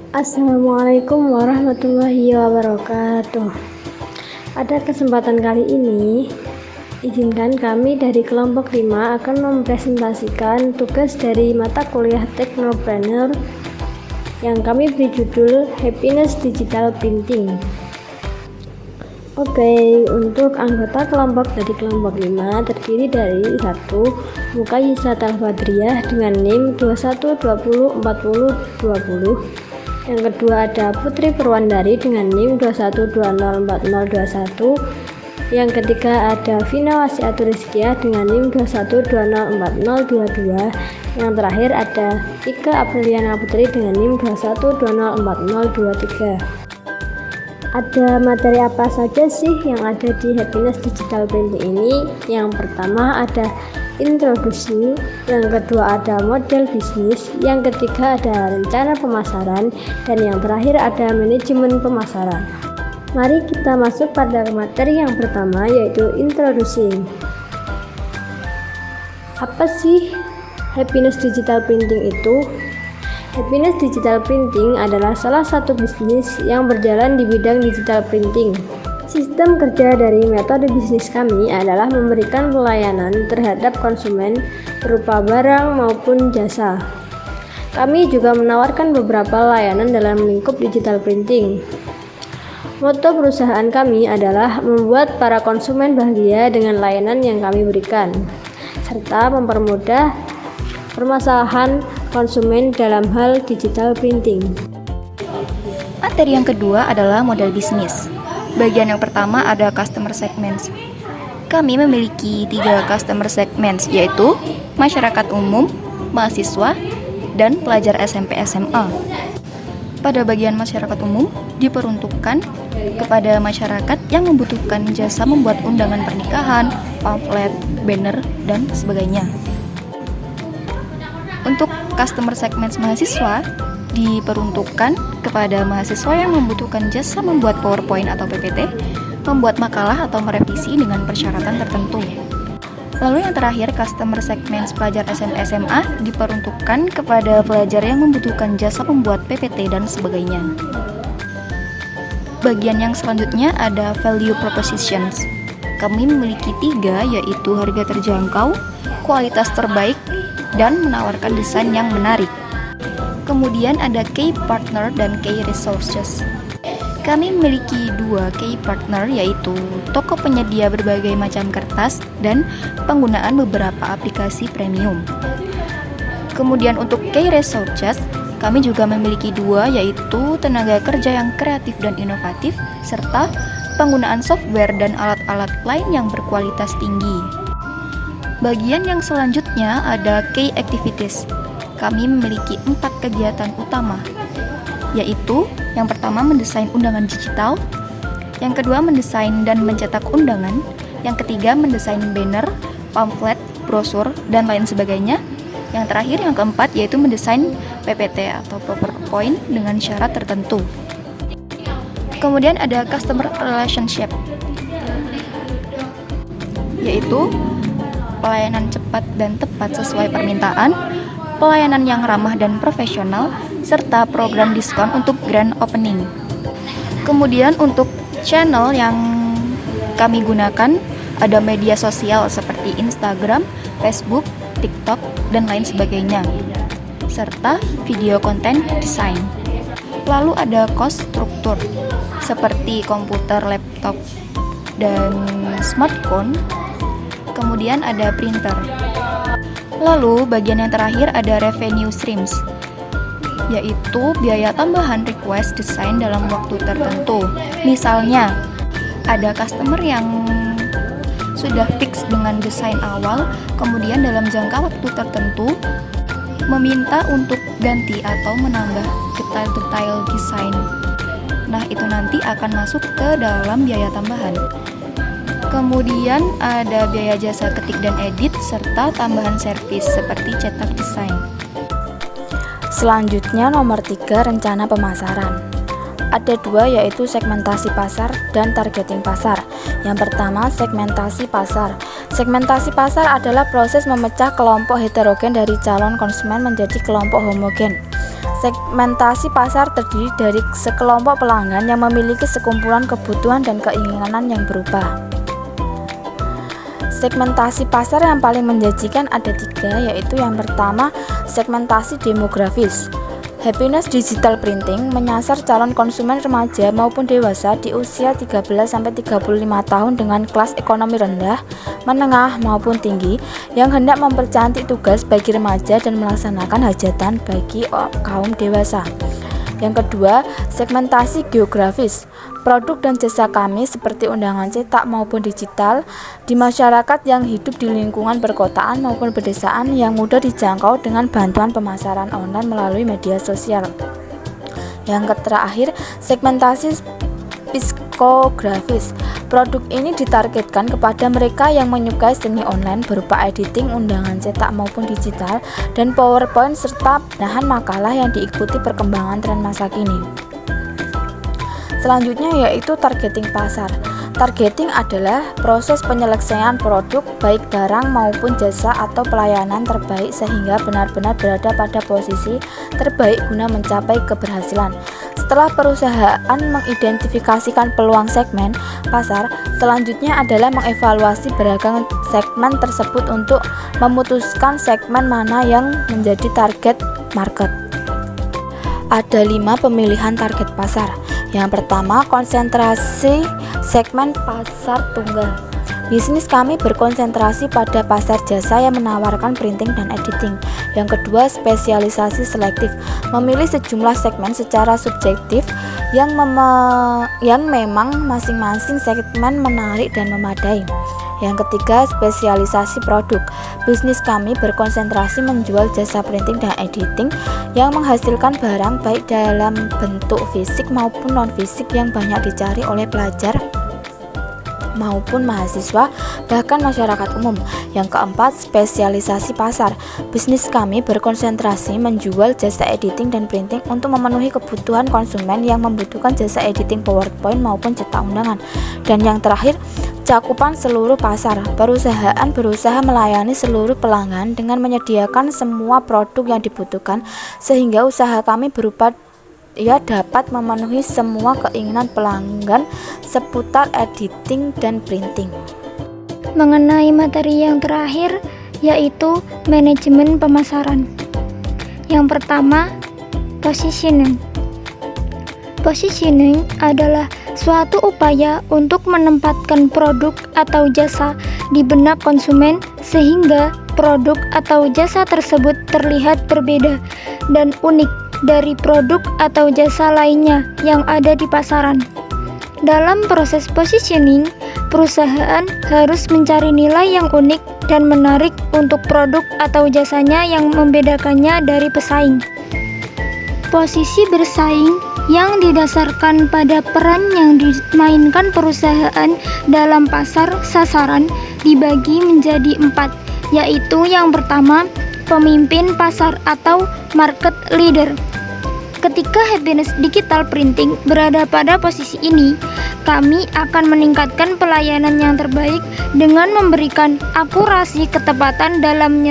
Assalamualaikum warahmatullahi wabarakatuh. Pada kesempatan kali ini, izinkan kami dari kelompok 5 akan mempresentasikan tugas dari mata kuliah Teknopreneur yang kami beri judul Happiness Digital Printing. Oke, untuk anggota kelompok dari kelompok 5 terdiri dari 1. Mukayyisat Al-Badriyah dengan NIM 21204020. Yang kedua ada Putri Purwandari dengan NIM 21204021. Yang ketiga ada Vina Wasiatur Rizkiah dengan NIM 21204022. Yang terakhir ada Ika Apriliana Putri dengan NIM 21204023. Ada materi apa saja sih yang ada di Happiness Digital Printing ini? Yang pertama ada introduksi, yang kedua ada model bisnis, yang ketiga ada rencana pemasaran, dan yang terakhir ada manajemen pemasaran. Mari kita masuk pada materi yang pertama, yaitu introduksi. Apa sih Happiness Digital Printing itu? Happiness Digital Printing adalah salah satu bisnis yang berjalan di bidang digital printing. Sistem kerja dari metode bisnis kami adalah memberikan pelayanan terhadap konsumen berupa barang maupun jasa. Kami juga menawarkan beberapa layanan dalam lingkup digital printing. Moto perusahaan kami adalah membuat para konsumen bahagia dengan layanan yang kami berikan, serta mempermudah permasalahan konsumen dalam hal digital printing. Materi yang kedua adalah model bisnis. Bagian yang pertama ada customer segments. Kami memiliki 3 customer segments, yaitu masyarakat umum, mahasiswa, dan pelajar SMP SMA. Pada bagian masyarakat umum diperuntukkan kepada masyarakat yang membutuhkan jasa membuat undangan pernikahan, pamflet, banner, dan sebagainya. Untuk customer segments mahasiswa diperuntukkan kepada mahasiswa yang membutuhkan jasa membuat PowerPoint atau PPT, membuat makalah atau merevisi dengan persyaratan tertentu. Lalu yang terakhir, customer segments pelajar SMP SMA diperuntukkan kepada pelajar yang membutuhkan jasa membuat PPT dan sebagainya. Bagian yang selanjutnya ada value propositions. Kami memiliki 3, yaitu harga terjangkau, kualitas terbaik, dan menawarkan desain yang menarik. Kemudian ada key partner dan key resources. Kami memiliki 2 key partner, yaitu toko penyedia berbagai macam kertas dan penggunaan beberapa aplikasi premium. Kemudian untuk key resources, kami juga memiliki 2, yaitu tenaga kerja yang kreatif dan inovatif, serta penggunaan software dan alat-alat lain yang berkualitas tinggi. Bagian yang selanjutnya ada key activities. Kami memiliki 4 kegiatan utama, yaitu yang pertama mendesain undangan digital, yang kedua mendesain dan mencetak undangan, yang ketiga mendesain banner, pamflet, brosur, dan lain sebagainya, yang terakhir yang keempat yaitu mendesain PPT atau PowerPoint dengan syarat tertentu. Kemudian ada customer relationship, yaitu pelayanan cepat dan tepat sesuai permintaan, pelayanan yang ramah dan profesional, serta program diskon untuk grand opening. Kemudian untuk channel yang kami gunakan ada media sosial seperti Instagram, Facebook, TikTok, dan lain sebagainya, serta video konten desain. Lalu ada cost struktur seperti komputer, laptop, dan smartphone. Kemudian ada printer. Lalu bagian yang terakhir ada revenue streams, yaitu biaya tambahan request desain dalam waktu tertentu. Misalnya ada customer yang sudah fix dengan desain awal, kemudian dalam jangka waktu tertentu meminta untuk ganti atau menambah detail-detail desain. Nah, itu nanti akan masuk ke dalam biaya tambahan. Kemudian ada biaya jasa ketik dan edit serta tambahan servis seperti cetak desain. Selanjutnya nomor 3, rencana pemasaran. Ada 2, yaitu segmentasi pasar dan targeting pasar. Yang pertama, segmentasi pasar. Segmentasi pasar adalah proses memecah kelompok heterogen dari calon konsumen menjadi kelompok homogen. Segmentasi pasar terdiri dari sekelompok pelanggan yang memiliki sekumpulan kebutuhan dan keinginan yang berubah. Segmentasi pasar yang paling menjanjikan ada 3, yaitu yang pertama, segmentasi demografis. Happiness Digital Printing menyasar calon konsumen remaja maupun dewasa di usia 13-35 tahun dengan kelas ekonomi rendah, menengah maupun tinggi yang hendak mempercantik tugas bagi remaja dan melaksanakan hajatan bagi kaum dewasa. Yang kedua, segmentasi geografis. Produk dan jasa kami seperti undangan cetak maupun digital di masyarakat yang hidup di lingkungan perkotaan maupun pedesaan yang mudah dijangkau dengan bantuan pemasaran online melalui media sosial. Yang terakhir, segmentasi psikografis. Produk ini ditargetkan kepada mereka yang menyukai seni online berupa editing, undangan cetak maupun digital, dan PowerPoint serta bahan makalah yang diikuti perkembangan tren masa kini. Selanjutnya yaitu targeting pasar. Targeting adalah proses penyelesaian produk baik barang maupun jasa atau pelayanan terbaik sehingga benar-benar berada pada posisi terbaik guna mencapai keberhasilan. Setelah perusahaan mengidentifikasikan peluang segmen pasar, selanjutnya adalah mengevaluasi beragam segmen tersebut untuk memutuskan segmen mana yang menjadi target market. Ada 5 pemilihan target pasar. Yang pertama, konsentrasi segmen pasar tunggal. Bisnis kami berkonsentrasi pada pasar jasa yang menawarkan printing dan editing. Yang kedua, spesialisasi selektif, memilih sejumlah segmen secara subjektif yang memang masing-masing segmen menarik dan memadai. Yang ketiga, spesialisasi produk. Bisnis kami berkonsentrasi menjual jasa printing dan editing yang menghasilkan barang baik dalam bentuk fisik maupun non-fisik yang banyak dicari oleh pelajar maupun mahasiswa, bahkan masyarakat umum. Yang keempat, spesialisasi pasar. Bisnis kami berkonsentrasi menjual jasa editing dan printing untuk memenuhi kebutuhan konsumen yang membutuhkan jasa editing PowerPoint maupun cetak undangan. Dan yang terakhir, cakupan seluruh pasar. Perusahaan berusaha melayani seluruh pelanggan dengan menyediakan semua produk yang dibutuhkan sehingga usaha kami berupa dapat memenuhi semua keinginan pelanggan seputar editing dan printing. Mengenai materi yang terakhir yaitu manajemen pemasaran. Yang pertama, positioning. Positioning adalah suatu upaya untuk menempatkan produk atau jasa di benak konsumen sehingga produk atau jasa tersebut terlihat berbeda dan unik dari produk atau jasa lainnya yang ada di pasaran. Dalam proses positioning, perusahaan harus mencari nilai yang unik dan menarik untuk produk atau jasanya yang membedakannya dari pesaing. Posisi bersaing yang didasarkan pada peran yang dimainkan perusahaan dalam pasar sasaran dibagi menjadi 4, yaitu yang pertama, pemimpin pasar atau market leader. Ketika Happiness Digital Printing berada pada posisi ini, kami akan meningkatkan pelayanan yang terbaik dengan memberikan akurasi ketepatan dalam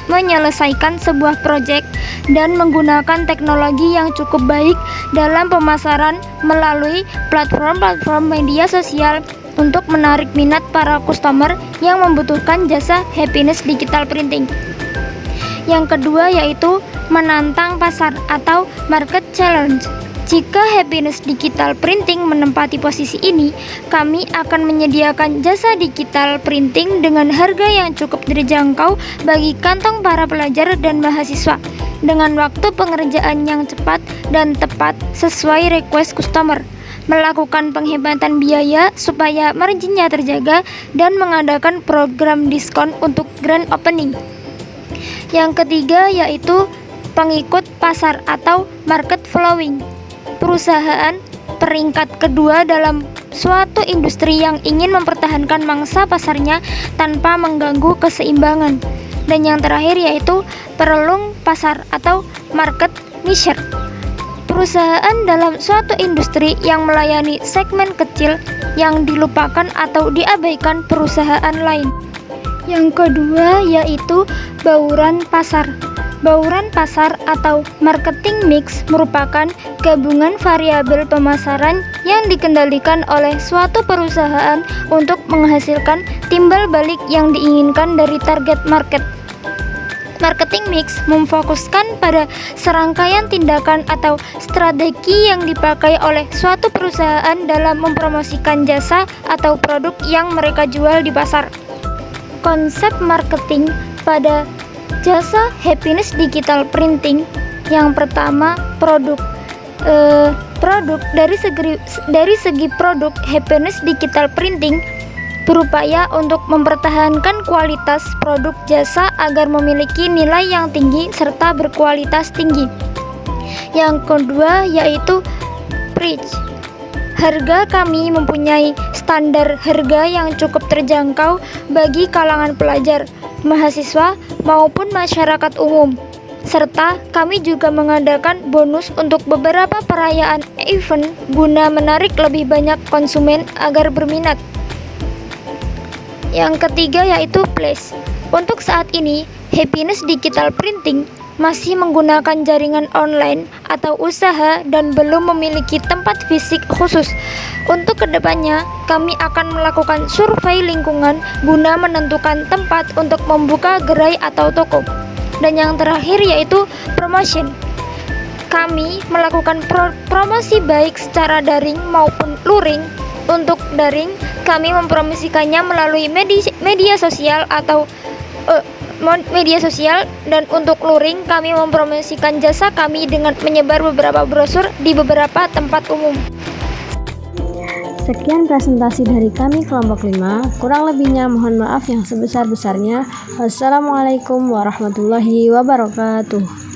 menyelesaikan sebuah proyek dan menggunakan teknologi yang cukup baik dalam pemasaran melalui platform-platform media sosial untuk menarik minat para customer yang membutuhkan jasa Happiness Digital Printing. Yang kedua yaitu menantang pasar atau market challenge. Jika Happiness Digital Printing menempati posisi ini, kami akan menyediakan jasa digital printing dengan harga yang cukup terjangkau bagi kantong para pelajar dan mahasiswa, dengan waktu pengerjaan yang cepat dan tepat sesuai request customer, melakukan penghematan biaya supaya marginnya terjaga, dan mengadakan program diskon untuk grand opening. Yang ketiga yaitu pengikut pasar atau market following. Perusahaan peringkat kedua dalam suatu industri yang ingin mempertahankan mangsa pasarnya tanpa mengganggu keseimbangan. Dan yang terakhir yaitu perelung pasar atau market niche. Perusahaan dalam suatu industri yang melayani segmen kecil yang dilupakan atau diabaikan perusahaan lain. Yang kedua yaitu bauran pasar. Bauran pasar atau marketing mix merupakan gabungan variabel pemasaran yang dikendalikan oleh suatu perusahaan untuk menghasilkan timbal balik yang diinginkan dari target market. Marketing mix memfokuskan pada serangkaian tindakan atau strategi yang dipakai oleh suatu perusahaan dalam mempromosikan jasa atau produk yang mereka jual di pasar. Konsep marketing pada jasa Happiness Digital Printing. Yang pertama, produk dari segi produk Happiness Digital Printing berupaya untuk mempertahankan kualitas produk jasa agar memiliki nilai yang tinggi serta berkualitas tinggi. Yang kedua yaitu price. Harga kami mempunyai standar harga yang cukup terjangkau bagi kalangan pelajar, mahasiswa maupun masyarakat umum. Serta kami juga mengadakan bonus untuk beberapa perayaan event guna menarik lebih banyak konsumen agar berminat. Yang ketiga yaitu place. Untuk saat ini, Happiness Digital Printing masih menggunakan jaringan online atau usaha dan belum memiliki tempat fisik khusus. Untuk kedepannya, kami akan melakukan survei lingkungan guna menentukan tempat untuk membuka gerai atau toko. Dan yang terakhir yaitu promotion. Kami melakukan promosi baik secara daring maupun luring. Untuk daring, kami mempromosikannya melalui media sosial atau media sosial, dan untuk luring kami mempromosikan jasa kami dengan menyebar beberapa brosur di beberapa tempat umum. Sekian presentasi dari kami kelompok 5. Kurang lebihnya mohon maaf yang sebesar-besarnya. Wassalamualaikum warahmatullahi wabarakatuh.